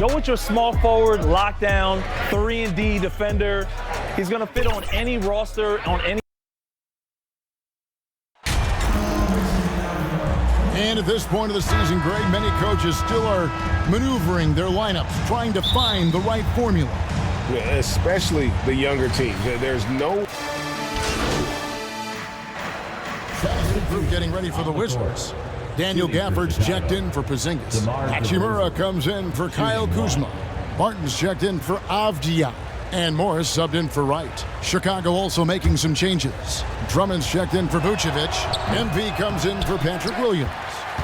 Go with your small forward, lockdown, 3-and-D defender. He's going to fit on any roster, on any. And at this point of the season, Greg, many coaches still are maneuvering their lineups, trying to find the right formula. Yeah, especially the younger teams. There's no... Group getting ready for the Wizards. Daniel Gafford's checked in for Porzingis. Hachimura comes in for Kyle Kuzma. Martin's checked in for Avdia. And Morris subbed in for Wright. Chicago also making some changes. Drummond's checked in for Vucevic. MP comes in for Patrick Williams.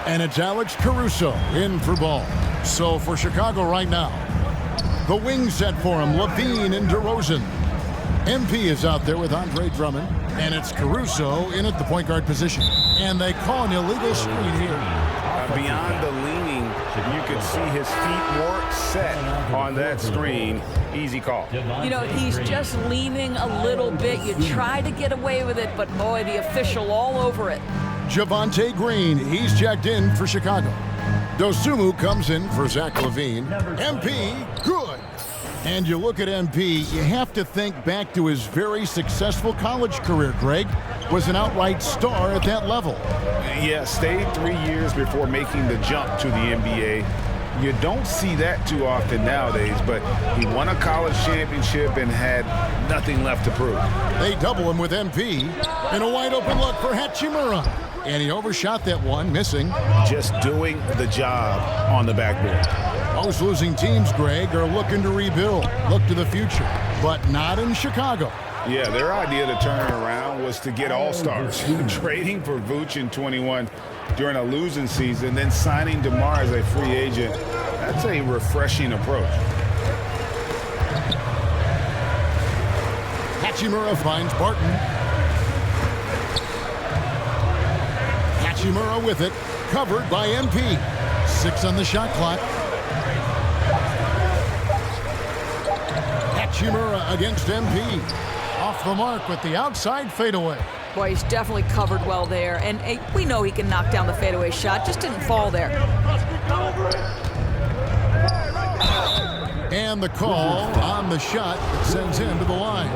And it's Alex Caruso in for Ball. So for Chicago right now, the wing set for him, Levine and DeRozan. MP is out there with Andre Drummond. And it's Caruso in at the point guard position. And they call an illegal screen here. Beyond the leaning, you could see his feet more set on that screen. Easy call. You know, he's just leaning a little bit. You try to get away with it, but boy, the official all over it. Javonte Green, he's checked in for Chicago. Dosunmu comes in for Zach LaVine. MP, good. And you look at MP, you have to think back to his very successful college career, Greg. Was an outright star at that level. Yeah, stayed 3 years before making the jump to the NBA. You don't see that too often nowadays, but he won a college championship and had nothing left to prove. They double him with MP, and a wide open look for Hachimura. And he overshot that one, missing. Just doing the job on the backboard. Most losing teams, Greg, are looking to rebuild, look to the future, but not in Chicago. Yeah, their idea to turn it around was to get all-stars. Trading for Vooch in 21 during a losing season, then signing DeMar as a free agent. That's a refreshing approach. Hachimura finds Barton. Hachimura with it, covered by MP. 6 on the shot clock. Hachimura against MP. Off the mark with the outside fadeaway. Boy, he's definitely covered well there. And we know he can knock down the fadeaway shot, just didn't fall there. And the call on the shot that sends him to the line.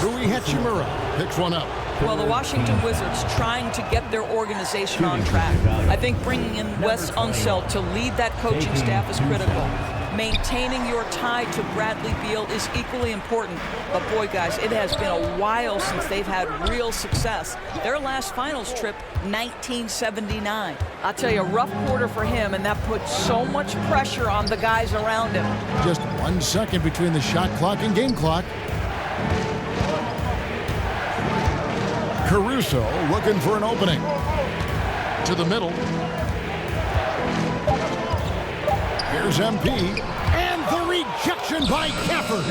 Rui Hachimura picks one up. Well, the Washington Wizards trying to get their organization on track. I think bringing in Wes Unseld to lead that coaching staff is critical. Maintaining your tie to Bradley Beal is equally important. But boy, guys, it has been a while since they've had real success. Their last finals trip, 1979. I'll tell you, a rough quarter for him, and that puts so much pressure on the guys around him. Just 1 second between the shot clock and game clock. Caruso looking for an opening. To the middle. Here's MP, and the rejection by Gafford.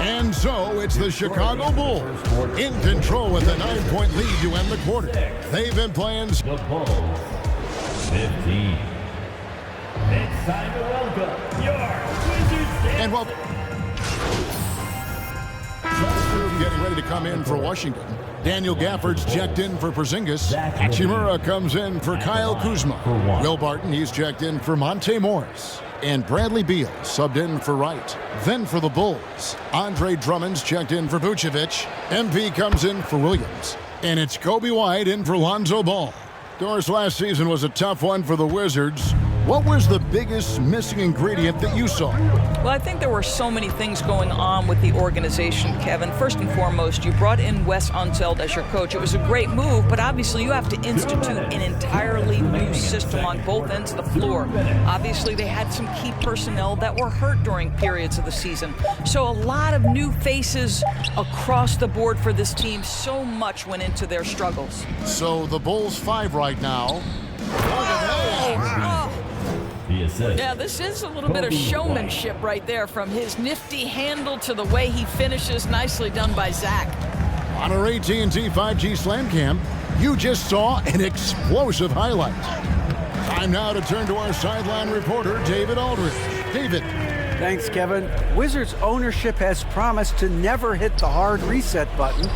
And so it's the Chicago Bulls in control with a 9-point lead to end the quarter. They've been playing. The Bulls, 15. It's time to welcome your Wizards. And well, getting ready to come in for Washington. Daniel Gafford's checked in for Porzingis. Hachimura comes in for Kyle Kuzma. Will Barton, he's checked in for Monte Morris. And Bradley Beal subbed in for Wright. Then for the Bulls, Andre Drummond's checked in for Vucevic. MP comes in for Williams. And it's Kobe White in for Lonzo Ball. Doris, last season was a tough one for the Wizards. What was the biggest missing ingredient that you saw? Well, I think there were so many things going on with the organization, Kevin. First and foremost, you brought in Wes Unseld as your coach. It was a great move, but obviously you have to institute an entirely new system on both ends of the floor. Obviously, they had some key personnel that were hurt during periods of the season. So a lot of new faces across the board for this team. So much went into their struggles. So the Bulls 5 right now. Yeah, this is a little bit of showmanship right there, from his nifty handle to the way he finishes. Nicely done by Zach. On our AT&T 5G Slam Cam, you just saw an explosive highlight. Time now to turn to our sideline reporter, David Aldridge. David. Thanks, Kevin. Wizards ownership has promised to never hit the hard reset button.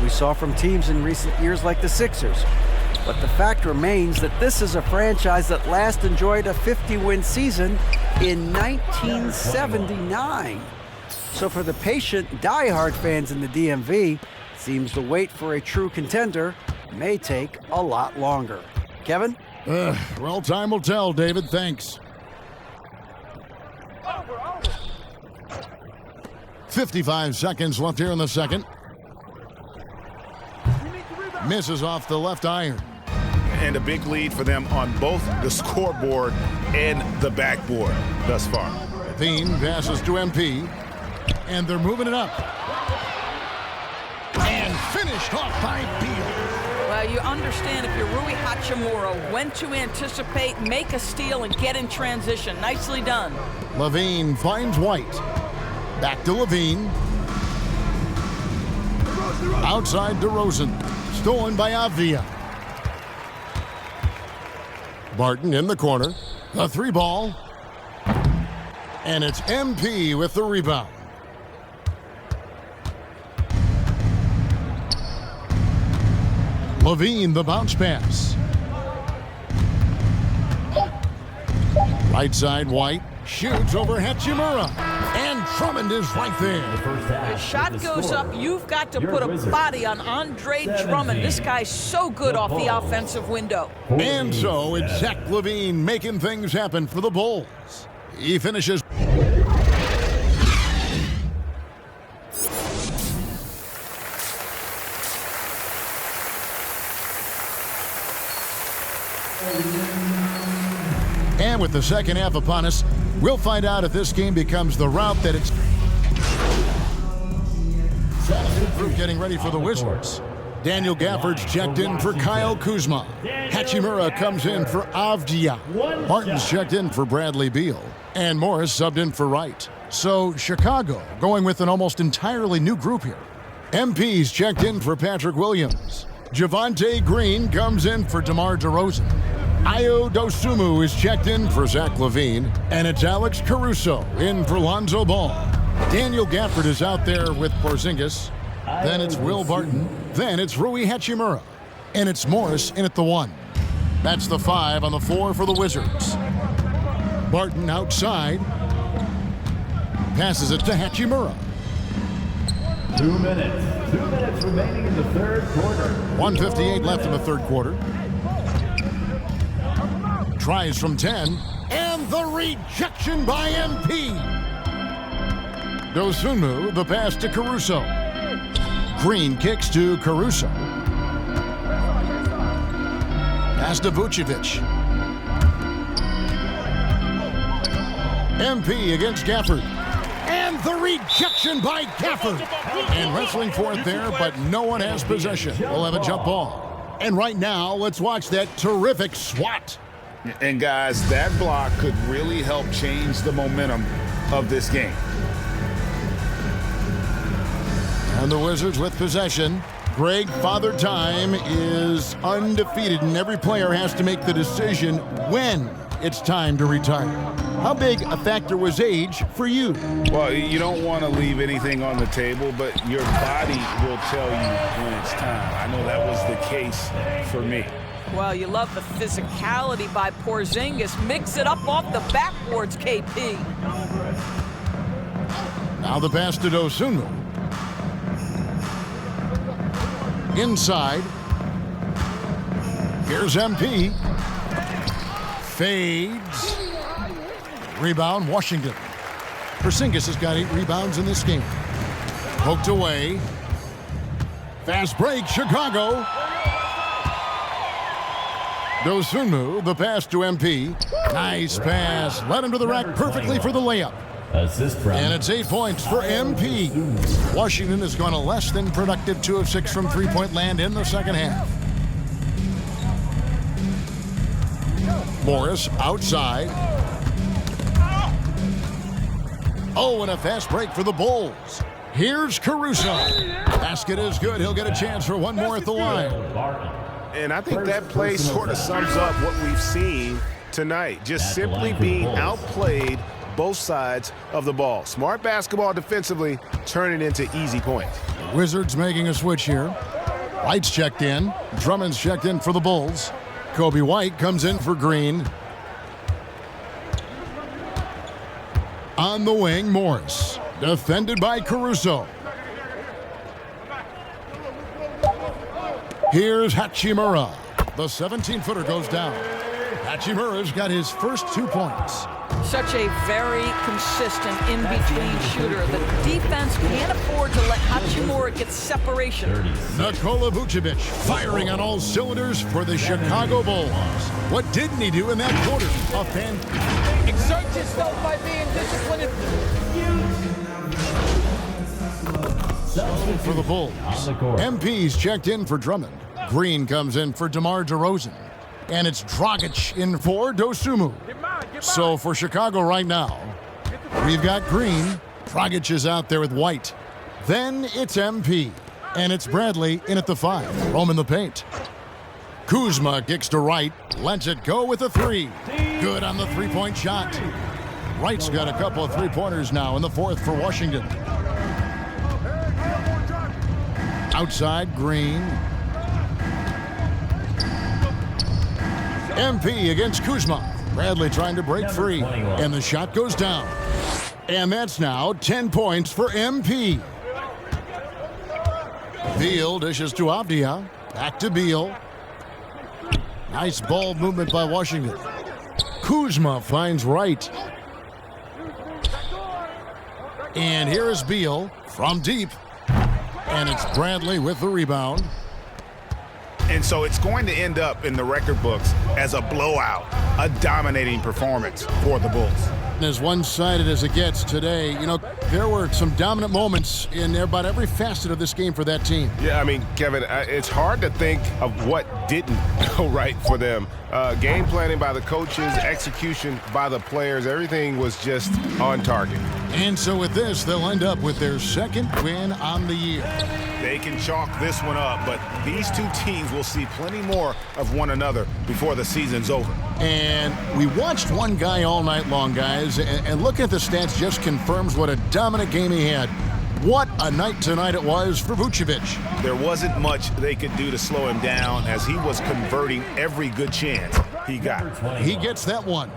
we saw from teams in recent years like the Sixers. But the fact remains that this is a franchise that last enjoyed a 50-win season in 1979. So for the patient, die-hard fans in the DMV, seems the wait for a true contender may take a lot longer. Kevin? Well, time will tell, David. Thanks. 55 seconds left here in the second. Misses off the left iron. And a big lead for them on both the scoreboard and the backboard thus far. Thien passes to MP, and they're moving it up. And finished off by Beal. Well, you understand if you're Rui Hachimura, when to anticipate, make a steal, and get in transition. Nicely done. Levine finds White. Back to Levine. Outside DeRozan. Stolen by Avdia. Barton in the corner. The three ball. And it's MP with the rebound. Levine, the bounce pass. Right side, White. Shoots over Hachimura. And Drummond is right there. The shot goes up. You've got to put a body on Andre Drummond. This guy's so good off the offensive window. And so it's Zach LaVine making things happen for the Bulls. He finishes. And with the second half upon us, we'll find out if this game becomes the route that it's getting ready for the Wizards. Daniel Gafford's checked in for Kyle Kuzma. Hachimura comes in for Avdia. Martin's checked in for Bradley Beal. And Morris subbed in for Wright. So Chicago going with an almost entirely new group here. MP's checked in for Patrick Williams. Javonte Green comes in for DeMar DeRozan. Ayo Dosunmu is checked in for Zach LaVine, and it's Alex Caruso in for Lonzo Ball. Daniel Gafford is out there with Porzingis. Then it's Will Barton. Then it's Rui Hachimura. And it's Morris in at the 1. That's the 5 on the floor for the Wizards. Barton outside. Passes it to Hachimura. 2 minutes. 2 minutes remaining in the third quarter. 1:58 left in the third quarter. Tries from 10, and the rejection by MP. Dosunmu, the pass to Caruso. Green kicks to Caruso. Pass to Vucevic. MP against Gafford. And the rejection by Gafford. And wrestling for it there, but no one has possession. We'll have a jump ball. And right now, let's watch that terrific swat. And guys, that block could really help change the momentum of this game. And the Wizards with possession. Greg, Father Time is undefeated, and every player has to make the decision when it's time to retire. How big a factor was age for you? Well, you don't want to leave anything on the table, but your body will tell you when it's time. I know that was the case for me. Well, you love the physicality by Porzingis. Mix it up off the backboards, KP. Now the pass to Dosunmu. Inside. Here's MP. Fades. Rebound, Washington. Porzingis has got 8 rebounds in this game. Poked away. Fast break, Chicago. Dosunmu, the pass to MP. Nice pass. Led him to the rack perfectly for the layup. Assist from And it's 8 points for MP. Washington has gone a less than productive 2 of 6 from three-point land in the second half. Morris outside. Oh, and a fast break for the Bulls. Here's Caruso. Basket is good. He'll get a chance for one more at the line. And I think that play sort of sums up what we've seen tonight. Just simply being outplayed both sides of the ball. Smart basketball defensively, turning into easy points. Wizards making a switch here. White's checked in. Drummond's checked in for the Bulls. Kobe White comes in for Green. On the wing, Morris. Defended by Caruso. Here's Hachimura. The 17-footer goes down. Hachimura's got his first 2 points. Such a very consistent in-between shooter. The defense can't afford to let Hachimura get separation. Nikola Vucevic firing on all cylinders for the Chicago Bulls. What didn't he do in that quarter? A fan. Exert yourself by being disciplined. For the Bulls. MP's checked in for Drummond. Green comes in for DeMar DeRozan. And it's Dragic in for Dosunmu. So for Chicago right now, we've got Green. Dragic is out there with White. Then it's MP. And it's Bradley in at the 5. Roam in the paint. Kuzma kicks to Wright. Lets it go with a 3. Good on the three-point shot. Wright's got a couple of three-pointers now in the 4th for Washington. Outside, Green. MP against Kuzma. Bradley trying to break free. And the shot goes down. And that's now 10 points for MP. Beal dishes to Avdia. Back to Beal. Nice ball movement by Washington. Kuzma finds Wright. And here is Beal from deep. And it's Bradley with the rebound. And so it's going to end up in the record books as a blowout, a dominating performance for the Bulls. As one-sided as it gets today, you know, there were some dominant moments in about every facet of this game for that team. Yeah, I mean, Kevin, it's hard to think of what didn't go right for them. Game planning by the coaches, execution by the players, everything was just on target. And so with this, they'll end up with their second win on the year. They can chalk this one up, but these two teams will see plenty more of one another before the season's over. And we watched one guy all night long, guys, and looking at the stats just confirms what a dominant game he had. What a night tonight it was for Vucevic. There wasn't much they could do to slow him down as he was converting every good chance he got. He gets that one.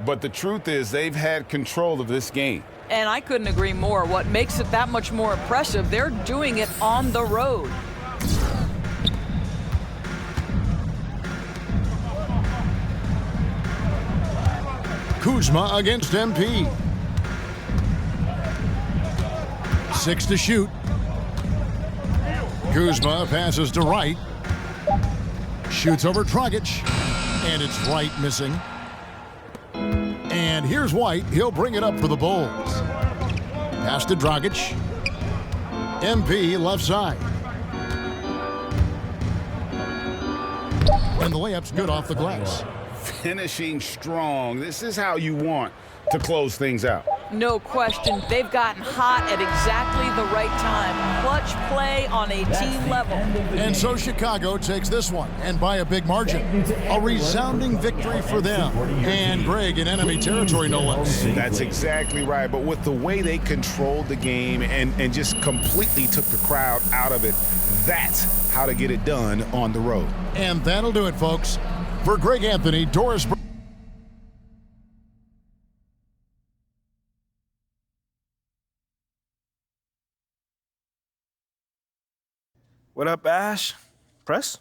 But the truth is they've had control of this game. And I couldn't agree more. What makes it that much more impressive, they're doing it on the road. Kuzma against MP. 6 to shoot. Kuzma passes to Wright. Shoots over Dragic. And it's Wright missing. And here's White. He'll bring it up for the Bulls. Pass to Dragic. MP left side. And the layup's good off the glass. Finishing strong. This is how you want to close things out. No question. They've gotten hot at exactly the right time. Clutch play on a team level. And so Chicago takes this one, and by a big margin. A resounding victory for them. And Greg in enemy territory, no less. That's exactly right. But with the way they controlled the game and just completely took the crowd out of it, that's how to get it done on the road. And that'll do it, folks. For Greg Anthony, Doris. What up, Ash? Press?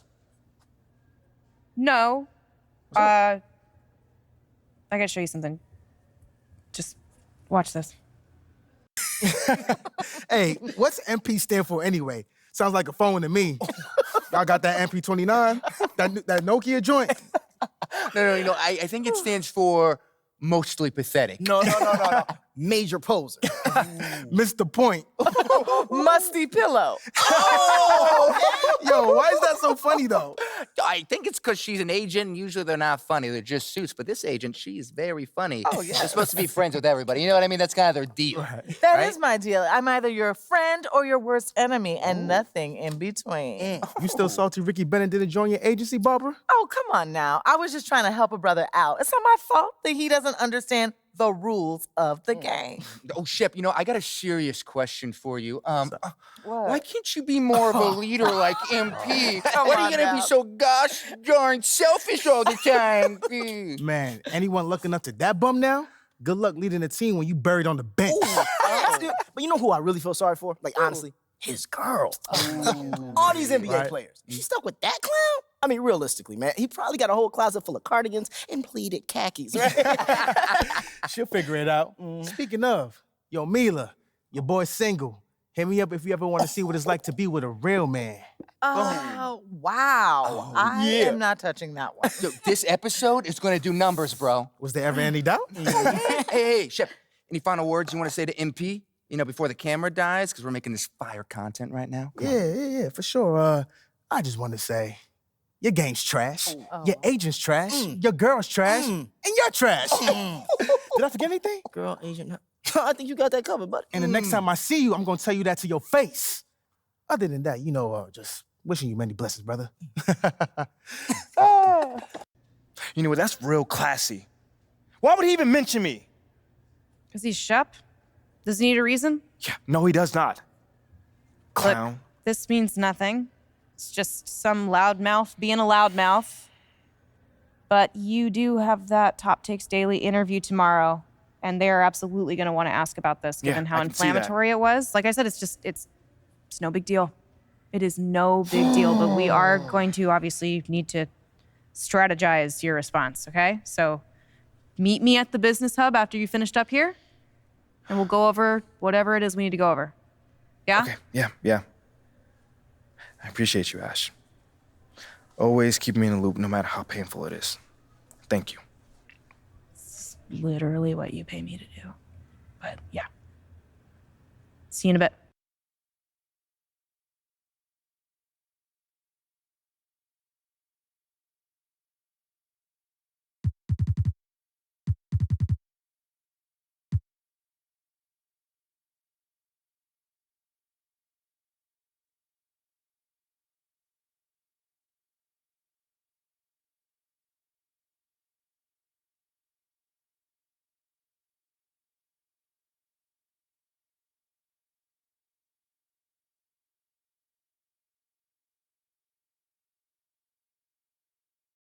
No. I gotta show you something. Just watch this. Hey, what's MP stand for anyway? Sounds like a phone to me. Y'all got that MP29? That Nokia joint? No. I think it stands for mostly pathetic. No. Major poser. Missed the point. Musty pillow. Oh! Yo, why is that so funny, though? I think it's because she's an agent, and usually they're not funny. They're just suits. But this agent, she's very funny. Oh, yeah. They're supposed to be friends with everybody. You know what I mean? That's kind of their deal. That is my deal. I'm either your friend or your worst enemy, and nothing in between. You still salty Ricky Bennett didn't join your agency, Barbara? Oh, come on now. I was just trying to help a brother out. It's not my fault that he doesn't understand the rules of the game. Oh, Shep, you know, I got a serious question for you. What? Why can't you be more of a leader like MP? Come Why are on you gonna now. be so gosh darn selfish all the time? Man, anyone looking up to that bum now? Good luck leading the team when you buried on the bench. That's good. But you know who I really feel sorry for? Like, honestly? His girl. All these NBA players. She stuck with that clown? I mean, realistically, man, he probably got a whole closet full of cardigans and pleated khakis, right? She'll figure it out. Speaking of, yo, Mila, your boy's single. Hit me up if you ever want to see what it's like to be with a real man. Oh, wow. I am not touching that one. Yo, this episode is gonna do numbers, bro. Was there ever any doubt? Hey, Shep, any final words you want to say to MP? You know, before the camera dies, because we're making this fire content right now. Come on. Yeah, for sure. I just want to say, your game's trash, your agent's trash, your girl's trash, and you're trash. Did I forget anything? Girl, agent. I think you got that covered, buddy. And the next time I see you, I'm going to tell you that to your face. Other than that, you know, just wishing you many blessings, brother. You know what? That's real classy. Why would he even mention me? Because he's Shep? Does he need a reason? Yeah, no, he does not. Clown. Look, this means nothing. It's just some loudmouth being a loudmouth. But you do have that Top Takes Daily interview tomorrow, and they're absolutely going to want to ask about this, given how I can see that. inflammatory it was. Like I said, it's no big deal. It is no big deal, but we are going to obviously need to strategize your response, okay? So meet me at the business hub after you finished up here, and we'll go over whatever it is we need to go over. Yeah? Okay, yeah. I appreciate you, Ash. Always keep me in the loop, no matter how painful it is. Thank you. It's literally what you pay me to do. But yeah. See you in a bit.